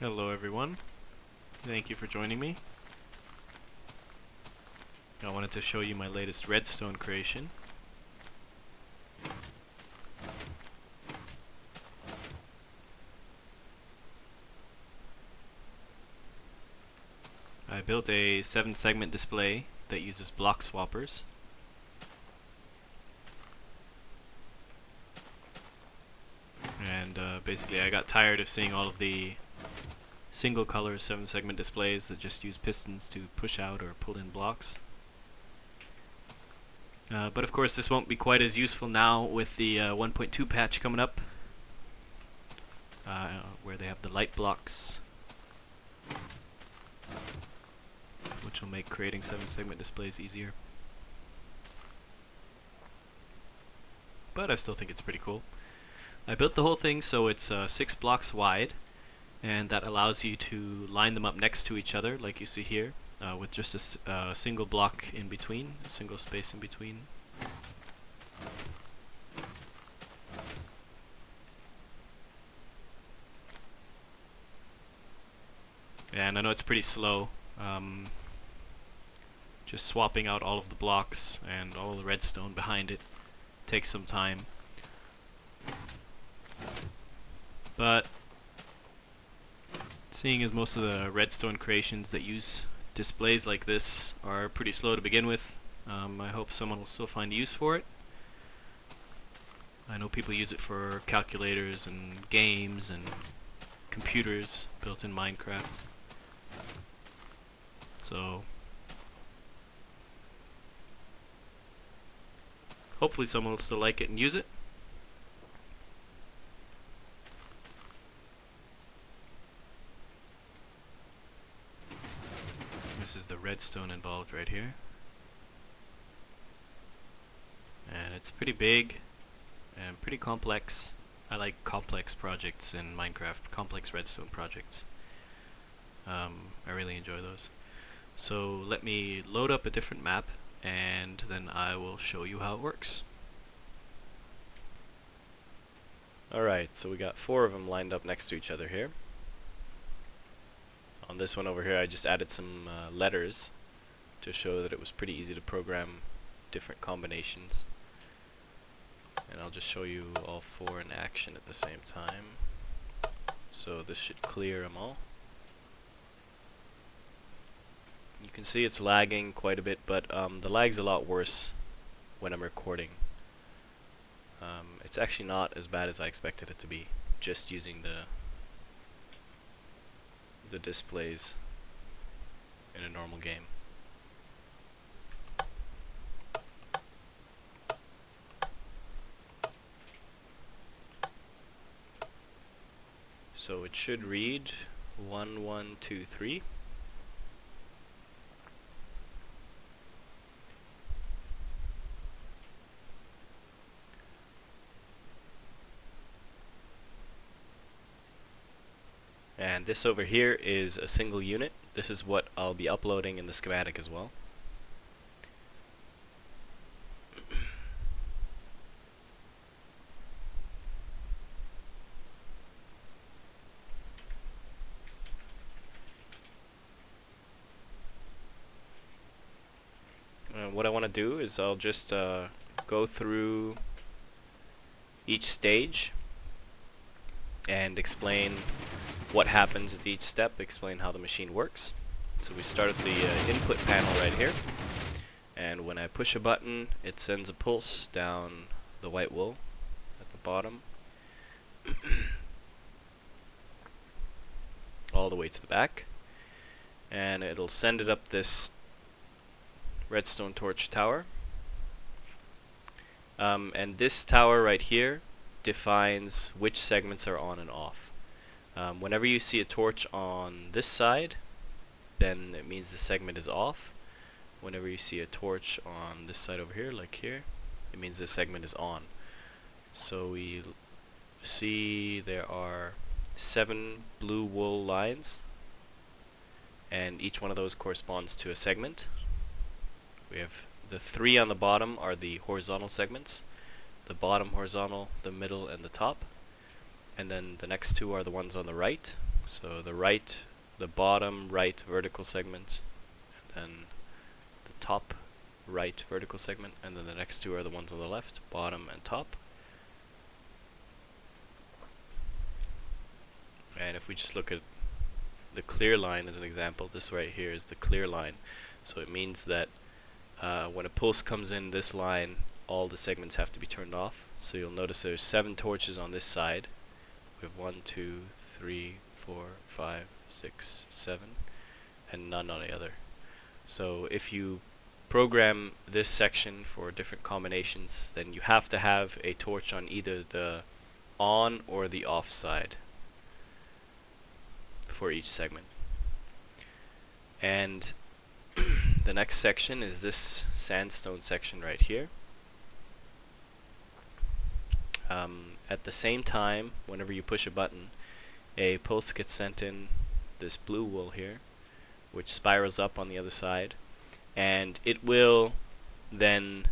Hello everyone, thank you for joining me. I wanted to show you my latest redstone creation. I built a 7-segment display that uses block swappers. And basically I got tired of seeing all of the single color 7-segment displays that just use pistons to push out or pull in blocks. But of course this won't be quite as useful now with the 1.2 patch coming up, where they have the light blocks, which will make creating 7-segment displays easier. But I still think it's pretty cool. I built the whole thing so it's 6 blocks wide, and that allows you to line them up next to each other like you see here, with just a single block in between, a single space in between. And I know it's pretty slow, just swapping out all of the blocks and all the redstone behind it takes some time. But seeing as most of the redstone creations that use displays like this are pretty slow to begin with, I hope someone will still find use for it. I know people use it for calculators and games and computers built in Minecraft. So hopefully someone will still like it and use it. This is the redstone involved right here. And it's pretty big and pretty complex. I like complex projects in Minecraft, complex redstone projects. I really enjoy those. So let me load up a different map and then I will show you how it works. Alright, so we got 4 of them lined up next to each other here. On this one over here I just added some letters to show that it was pretty easy to program different combinations. And I'll just show you all 4 in action at the same time. So this should clear them all. You can see it's lagging quite a bit, but the lag's a lot worse when I'm recording. It's actually not as bad as I expected it to be, just using the displays in a normal game. So it should read 1, 1, 2, 3. And this over here is a single unit. This is what I'll be uploading in the schematic as well. What I want to do is I'll just go through each stage and explain what happens at each step, explain how the machine works. So we start at the input panel right here, and when I push a button it sends a pulse down the white wool at the bottom all the way to the back, and it'll send it up this redstone torch tower. And this tower right here defines which segments are on and off. Whenever you see a torch on this side, then it means the segment is off. Whenever you see a torch on this side over here, like here, it means the segment is on. So we see there are 7 blue wool lines, and each one of those corresponds to a segment. We have the 3 on the bottom are the horizontal segments, the bottom horizontal, the middle, and the top. And then the next 2 are the ones on the right, So the bottom right vertical segment, and then the top right vertical segment, and then the next two are the ones on the left, bottom and top. And if we just look at the clear line as an example, this right here is the clear line. So it means that when a pulse comes in this line, all the segments have to be turned off. So you'll notice there's 7 torches on this side. We have 1, 2, 3, 4, 5, 6, 7, and none on the other. So if you program this section for different combinations, then you have to have a torch on either the on or the off side for each segment. And the next section is this sandstone section right here. At the same time, whenever you push a button, a pulse gets sent in this blue wool here, which spirals up on the other side, and it will then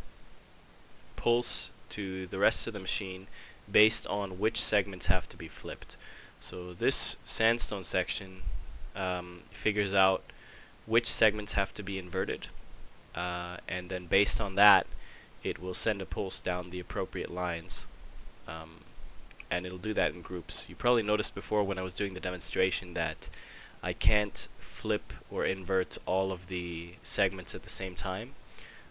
pulse to the rest of the machine based on which segments have to be flipped. So this sandstone section figures out which segments have to be inverted, and then based on that it will send a pulse down the appropriate lines, and it'll do that in groups. You probably noticed before when I was doing the demonstration that I can't flip or invert all of the segments at the same time.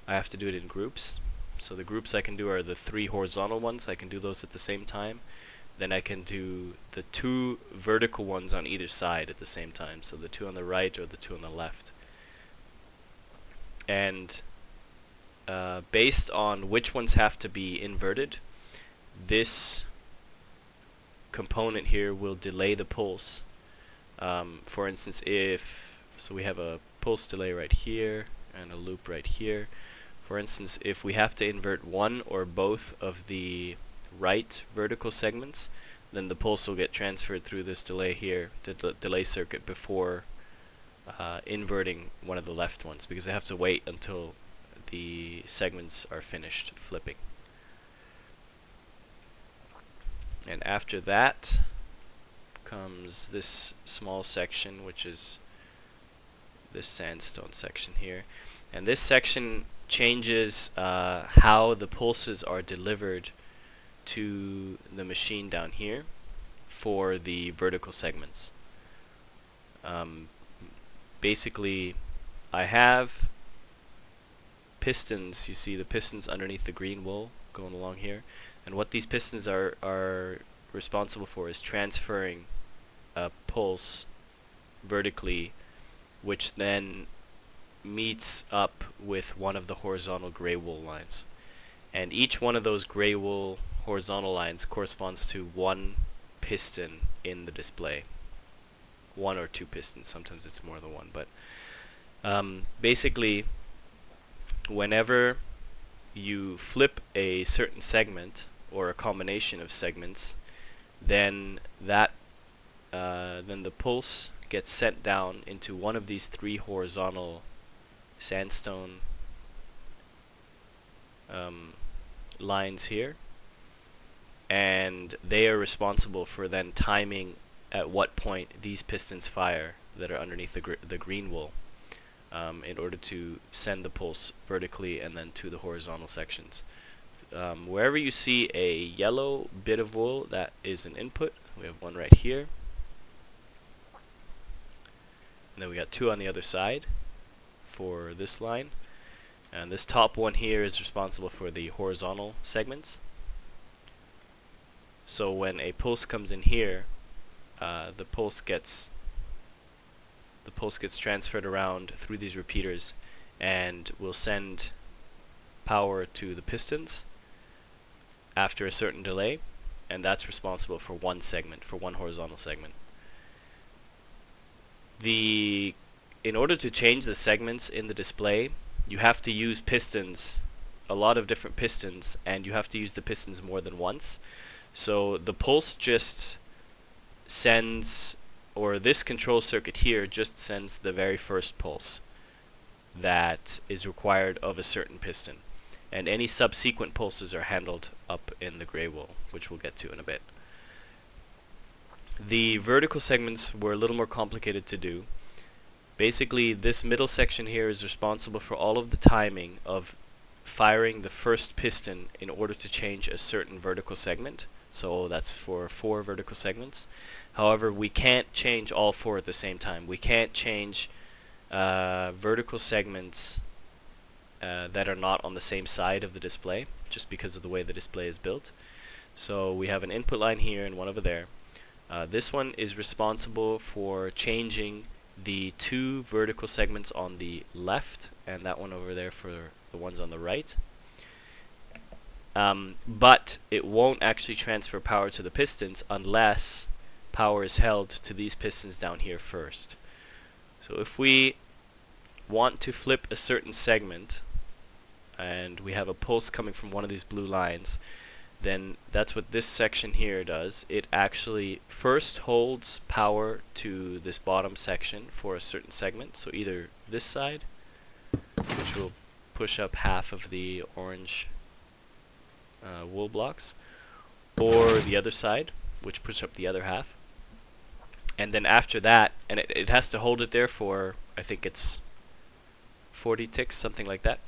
I have to do it in groups. So the groups I can do are the 3 horizontal ones. I can do those at the same time. Then I can do the 2 vertical ones on either side at the same time. So the 2 on the right or the 2 on the left. And based on which ones have to be inverted, this component here will delay the pulse. For instance, so we have a pulse delay right here and a loop right here. For instance, if we have to invert one or both of the right vertical segments, then the pulse will get transferred through this delay here, the delay circuit, before inverting one of the left ones, because I have to wait until the segments are finished flipping. And after that comes this small section, which is this sandstone section here. And this section changes how the pulses are delivered to the machine down here for the vertical segments. Basically, I have pistons. You see the pistons underneath the green wool going along here, and what these pistons are responsible for is transferring a pulse vertically, which then meets up with one of the horizontal gray wool lines. And each one of those gray wool horizontal lines corresponds to one piston in the display. 1 or 2 pistons, sometimes it's more than one, but basically whenever you flip a certain segment or a combination of segments, then the pulse gets sent down into one of these 3 horizontal sandstone lines here, and they are responsible for then timing at what point these pistons fire that are underneath the green wool, in order to send the pulse vertically and then to the horizontal sections. Wherever you see a yellow bit of wool, that is an input. We have one right here, and then we got 2 on the other side for this line, and this top one here is responsible for the horizontal segments. So when a pulse comes in here, the pulse gets transferred around through these repeaters and will send power to the pistons after a certain delay, and that's responsible for one segment, for one horizontal segment. In order to change the segments in the display, you have to use pistons, a lot of different pistons, and you have to use the pistons more than once. So the pulse just sends, or this control circuit here just sends the very first pulse that is required of a certain piston, and any subsequent pulses are handled up in the gray wool, which we'll get to in a bit. The vertical segments were a little more complicated to do. Basically, this middle section here is responsible for all of the timing of firing the first piston in order to change a certain vertical segment. So that's for 4 vertical segments. However, we can't change all 4 at the same time. We can't change vertical segments that are not on the same side of the display, just because of the way the display is built. So we have an input line here and one over there. This one is responsible for changing the 2 vertical segments on the left, and that one over there for the ones on the right. But it won't actually transfer power to the pistons unless power is held to these pistons down here first. So if we want to flip a certain segment and we have a pulse coming from one of these blue lines, then that's what this section here does. It actually first holds power to this bottom section for a certain segment, so either this side, which will push up half of the orange wool blocks, or the other side, which pushes up the other half. And then after that, and it has to hold it there for, I think it's 40 ticks, something like that.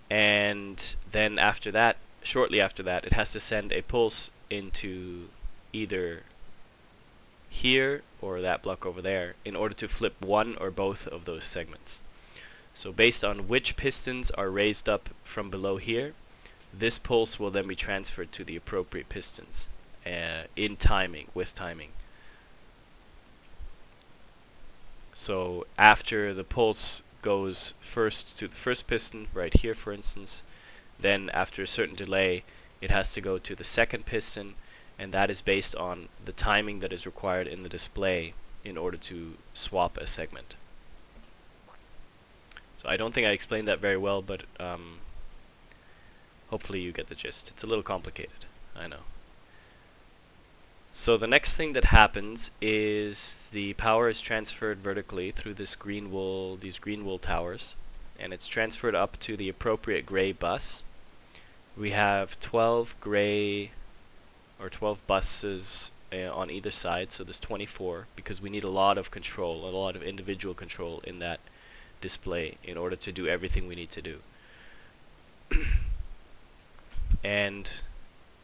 And then after that, shortly after that, it has to send a pulse into either here or that block over there in order to flip one or both of those segments. So based on which pistons are raised up from below here, this pulse will then be transferred to the appropriate pistons in timing, with timing. So after the pulse goes first to the first piston, right here for instance, then after a certain delay it has to go to the second piston, and that is based on the timing that is required in the display in order to swap a segment. So I don't think I explained that very well, but hopefully you get the gist. It's a little complicated, I know. So the next thing that happens is the power is transferred vertically through this green wool, these green wool towers, and it's transferred up to the appropriate gray bus. We have 12 gray or 12 buses on either side, so there's 24, because we need a lot of control, a lot of individual control in that display in order to do everything we need to do. And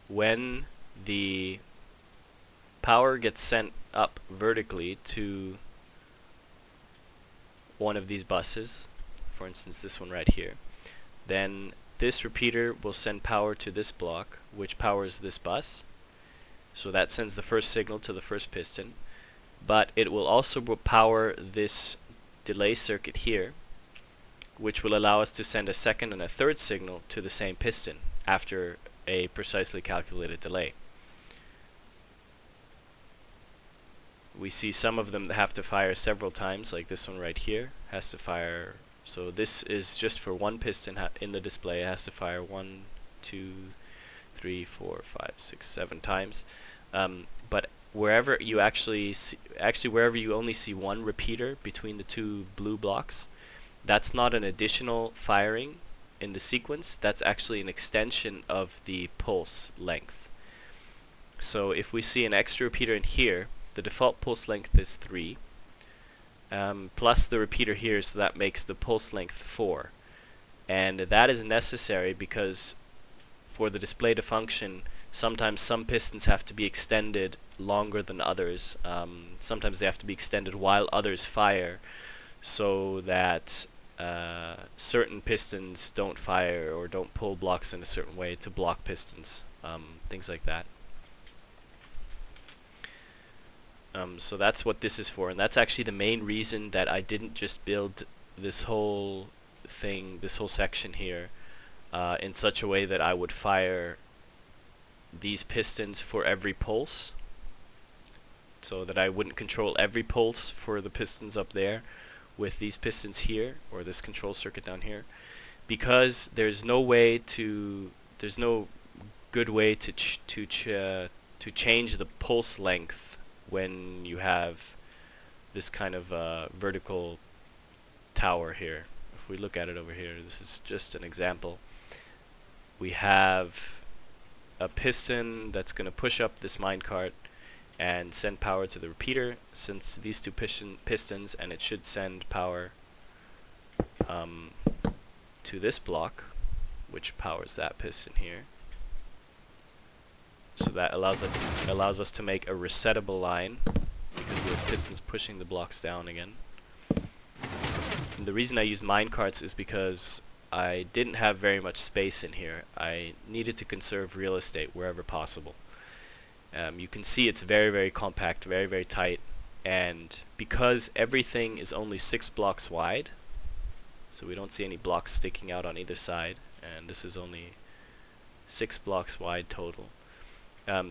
when the power gets sent up vertically to one of these buses, for instance this one right here, then this repeater will send power to this block, which powers this bus. So that sends the first signal to the first piston, but it will also power this delay circuit here, which will allow us to send a second and a third signal to the same piston after a precisely calculated delay. We see some of them that have to fire several times, like this one right here has to fire. So this is just for one piston in the display. It has to fire 1, 2, 3, 4, 5, 6, 7 times. But wherever you actually wherever you only see one repeater between the 2 blue blocks, that's not an additional firing in the sequence. That's actually an extension of the pulse length. So if we see an extra repeater in here, the default pulse length is 3. Plus the repeater here, so that makes the pulse length 4. And that is necessary because for the display to function, sometimes some pistons have to be extended longer than others. Sometimes they have to be extended while others fire, so that certain pistons don't fire or don't pull blocks in a certain way to block pistons, things like that. So that's what this is for, and that's actually the main reason that I didn't just build this whole thing, this whole section here, in such a way that I would fire these pistons for every pulse, so that I wouldn't control every pulse for the pistons up there with these pistons here, or this control circuit down here, because there's no good way to change the pulse length when you have this kind of vertical tower here. If we look at it over here, this is just an example. We have a piston that's going to push up this minecart, and send power to the repeater, since these two pistons, and it should send power to this block, which powers that piston here. So that allows us to make a resettable line, because we have pistons pushing the blocks down again. And the reason I use minecarts is because I didn't have very much space in here. I needed to conserve real estate wherever possible. You can see it's very, very compact, very, very tight, and because everything is only 6 blocks wide, so we don't see any blocks sticking out on either side, and this is only 6 blocks wide total.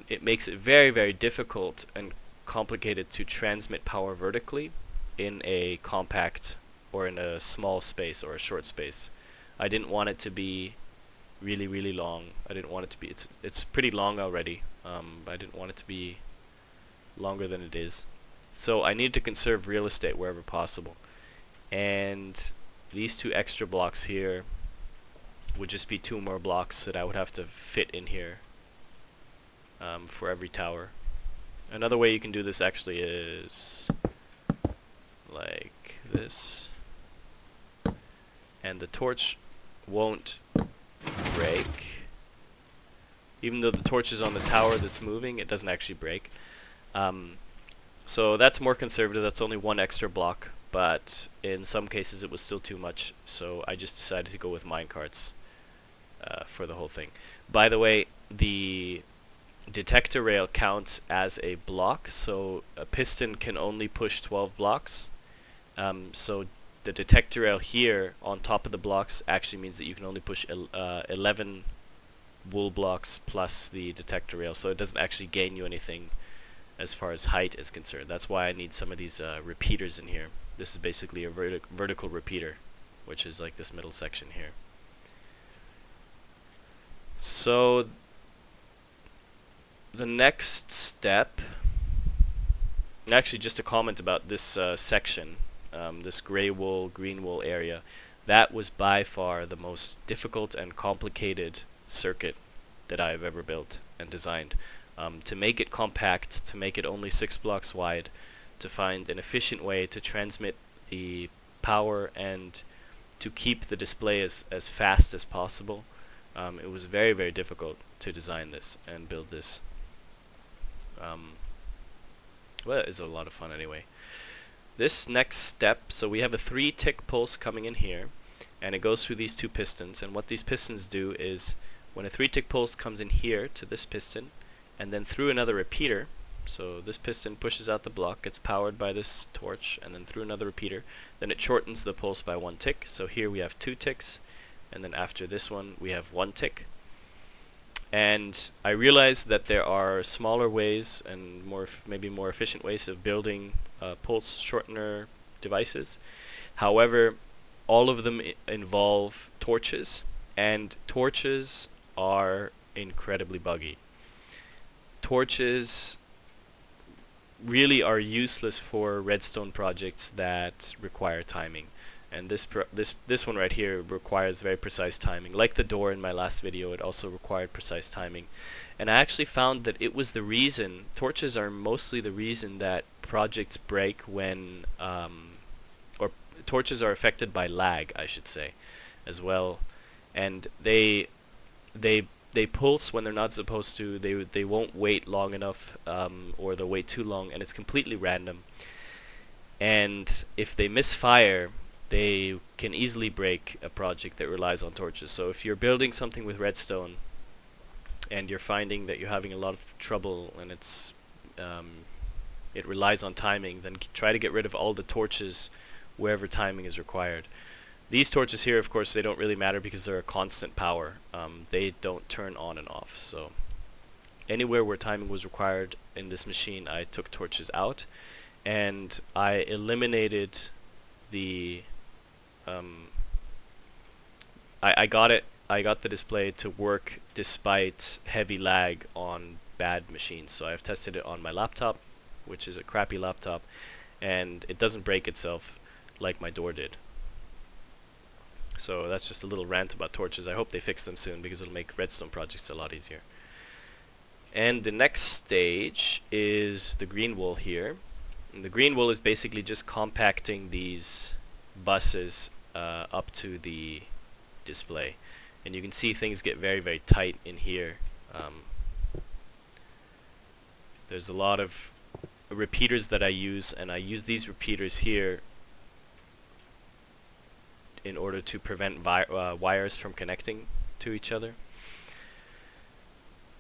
It makes it very, very difficult and complicated to transmit power vertically in a compact or in a small space or a short space. I didn't want it to be really, really long. I didn't want it to be, it's pretty long already, but I didn't want it to be longer than it is. So I needed to conserve real estate wherever possible. And these 2 extra blocks here would just be 2 more blocks that I would have to fit in here for every tower. Another way you can do this actually is like this, and the torch won't break. Even though the torch is on the tower that's moving, it doesn't actually break. So that's more conservative. That's only 1 extra block, but in some cases it was still too much, so I just decided to go with minecarts for the whole thing. By the way, the detector rail counts as a block, so a piston can only push 12 blocks. So the detector rail here on top of the blocks actually means that you can only push 11 wool blocks plus the detector rail, so it doesn't actually gain you anything as far as height is concerned. That's why I need some of these repeaters in here. This is basically a vertical repeater, which is like this middle section here. So the next step, actually just a comment about this section, this gray wool, green wool area, that was by far the most difficult and complicated circuit that I've ever built and designed. To make it compact, to make it only 6 blocks wide, to find an efficient way to transmit the power and to keep the display as fast as possible. It was very, very difficult to design this and build this. Well, it is a lot of fun anyway. This next step, so we have a 3-tick pulse coming in here, and it goes through these 2 pistons, and what these pistons do is when a 3-tick pulse comes in here to this piston and then through another repeater, so this piston pushes out the block, gets powered by this torch, and then through another repeater, then it shortens the pulse by 1 tick. So here we have 2 ticks, and then after this one we have 1 tick. And I realized that there are smaller ways and maybe more efficient ways of building pulse shortener devices. However, all of them involve torches, and torches are incredibly buggy. Torches really are useless for redstone projects that require timing. And this one right here requires very precise timing. Like the door in my last video, it also required precise timing. And I actually found that it was the reason, torches are mostly the reason that projects break when, or torches are affected by lag, I should say, as well. And they pulse when they're not supposed to. They won't wait long enough, or they'll wait too long, and it's completely random. And if they misfire, they can easily break a project that relies on torches. So if you're building something with redstone and you're finding that you're having a lot of trouble and it relies on timing, then try to get rid of all the torches wherever timing is required. These torches here, of course, they don't really matter because they're a constant power. They don't turn on and off. So anywhere where timing was required in this machine, I took torches out, and I eliminated the I got the display to work despite heavy lag on bad machines. So I've tested it on my laptop, which is a crappy laptop, and it doesn't break itself like my door did. So that's just a little rant about torches. I hope they fix them soon because it'll make redstone projects a lot easier. And the next stage is the green wool here. And the green wool is basically just compacting these buses up to the display. And you can see things get very, very tight in here. There's a lot of repeaters that I use, and I use these repeaters here in order to prevent wires from connecting to each other.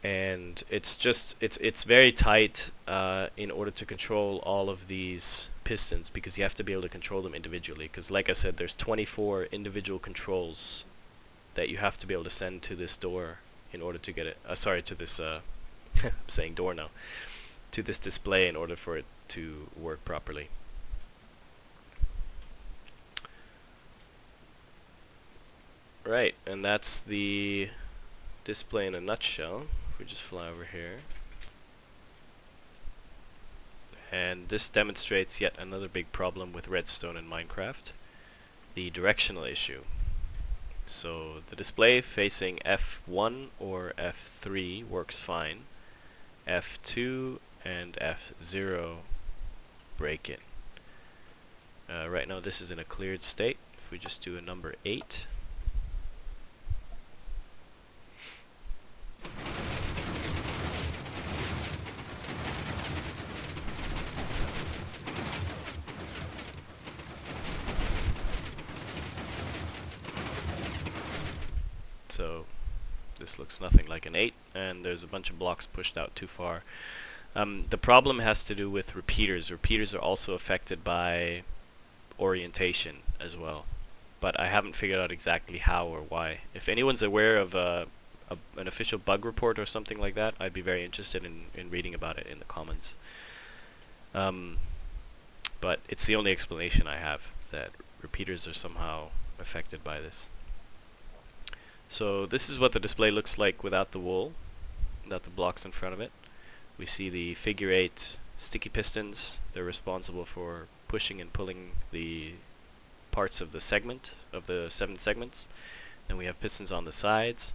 And it's very tight in order to control all of these pistons, because you have to be able to control them individually, because like I said, there's 24 individual controls that you have to be able to send to this door in order to get it to this I'm saying door now, to this display in order for it to work properly. Right, and that's the display in a nutshell. If we just fly over here. And this demonstrates yet another big problem with redstone in Minecraft, the directional issue. So the display facing F1 or F3 works fine. F2 and F0 break it. Right now this is in a cleared state. If we just do a number 8. So this looks nothing like an 8, and there's a bunch of blocks pushed out too far. The problem has to do with repeaters. Repeaters are also affected by orientation as well, but I haven't figured out exactly how or why. If anyone's aware of an official bug report or something like that, I'd be very interested in reading about it in the comments. But it's the only explanation I have, that repeaters are somehow affected by this. So this is what the display looks like without the wool, without the blocks in front of it. We see the figure 8 sticky pistons. They're responsible for pushing and pulling the parts of the segment, of the 7 segments. Then we have pistons on the sides,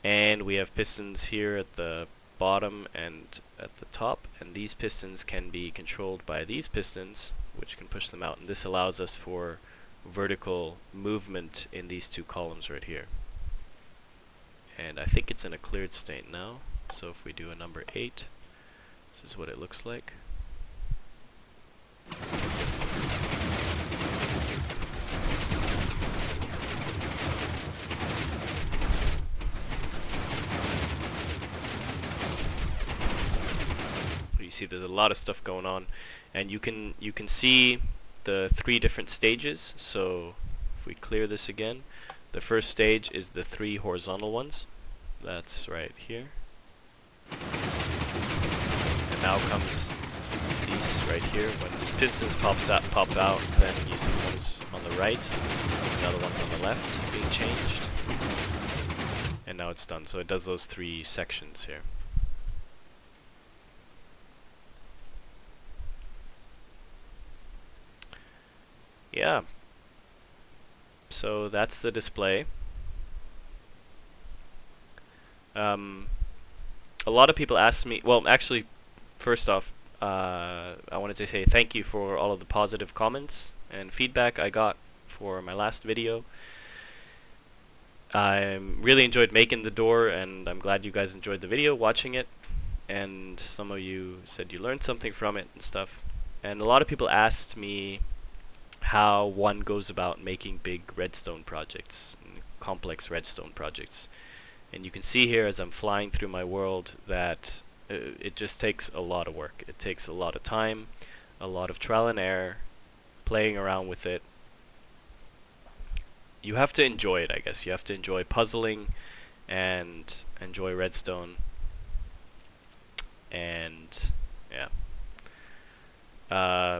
and we have pistons here at the bottom and at the top, and these pistons can be controlled by these pistons, which can push them out, and this allows us for vertical movement in these 2 columns right here. And I think it's in a cleared state now, so if we do a number 8, this is what it looks like. You see there's a lot of stuff going on, and you can see the 3 different stages. So if we clear this again, the first stage is the 3 horizontal ones. That's right here. And now comes these right here. When these pistons pop out, then you see ones on the right, another one on the left being changed. And now it's done. So it does those 3 sections here. Yeah. So that's the display. A lot of people asked me, well, actually, first off, I wanted to say thank you for all of the positive comments and feedback I got for my last video. I really enjoyed making the door, and I'm glad you guys enjoyed the video, watching it, and some of you said you learned something from it and stuff. And a lot of people asked me how one goes about making big redstone projects, complex redstone projects. And you can see here as I'm flying through my world that it just takes a lot of work. It takes a lot of time, a lot of trial and error, playing around with it. You have to enjoy it, I guess. You have to enjoy puzzling and enjoy redstone. And yeah.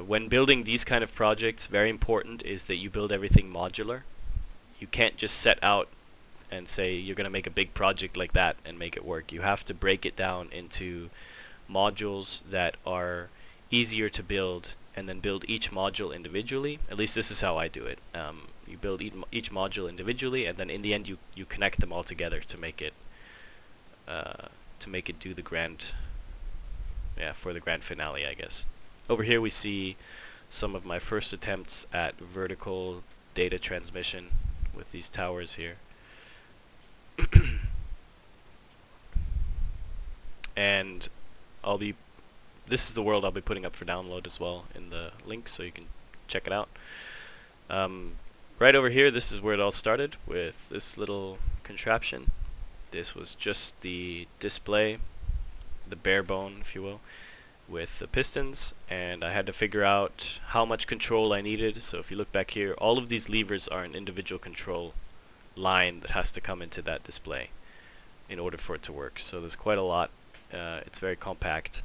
When building these kind of projects, very important is that you build everything modular. You can't just set out and say you're going to make a big project like that and make it work. You have to break it down into modules that are easier to build, and then build each module individually. At least this is how I do it. You build each module individually, and then in the end you connect them all together to make it to make it do the grand, for the grand finale, I guess. Over here we see some of my first attempts at vertical data transmission with these towers here. And this is the world I'll be putting up for download as well in the link, so you can check it out. Right over here, this is where it all started, with this little contraption. This was just the display, the bare bone, if you will, with the pistons, and I had to figure out how much control I needed. So if you look back here, all of these levers are an individual control line that has to come into that display in order for it to work. So there's quite a lot. It's very compact.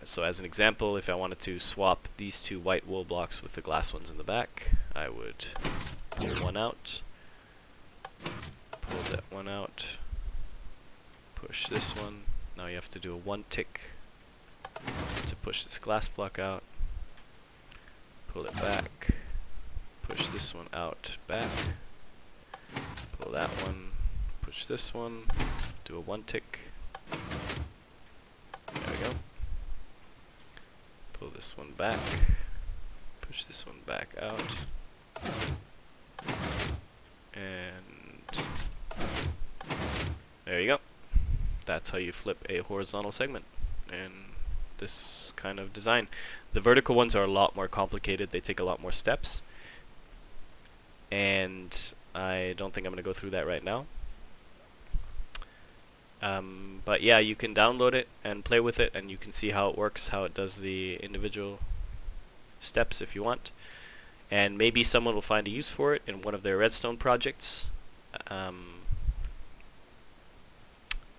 So as an example, if I wanted to swap these two white wool blocks with the glass ones in the back, I would pull one out, pull that one out, push this one. Now you have to do a 1 tick to push this glass block out, pull it back, push this one out, back, pull that one, push this one, do a 1 tick, there we go, pull this one back, push this one back out, and there you go. That's how you flip a horizontal segment in this kind of design. The vertical ones are a lot more complicated. They take a lot more steps, and I don't think I'm going to go through that right now. But yeah, you can download it and play with it, and you can see how it works, how it does the individual steps if you want. And maybe someone will find a use for it in one of their redstone projects.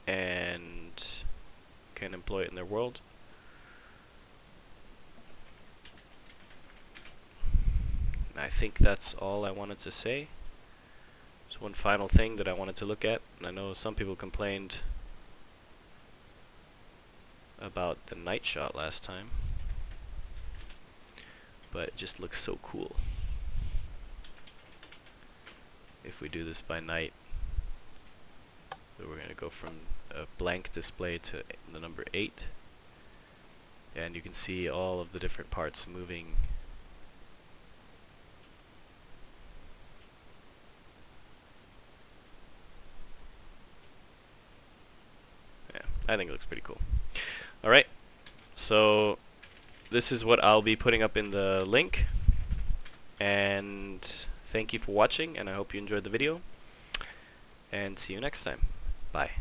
And can employ it in their world. I think that's all I wanted to say. There's one final thing that I wanted to look at, and I know some people complained about the night shot last time, but it just looks so cool. If we do this by night, so we're going to go from a blank display to the number 8, and you can see all of the different parts moving. Yeah, I think it looks pretty cool. Alright, so this is what I'll be putting up in the link, and thank you for watching, and I hope you enjoyed the video, and see you next time. Bye.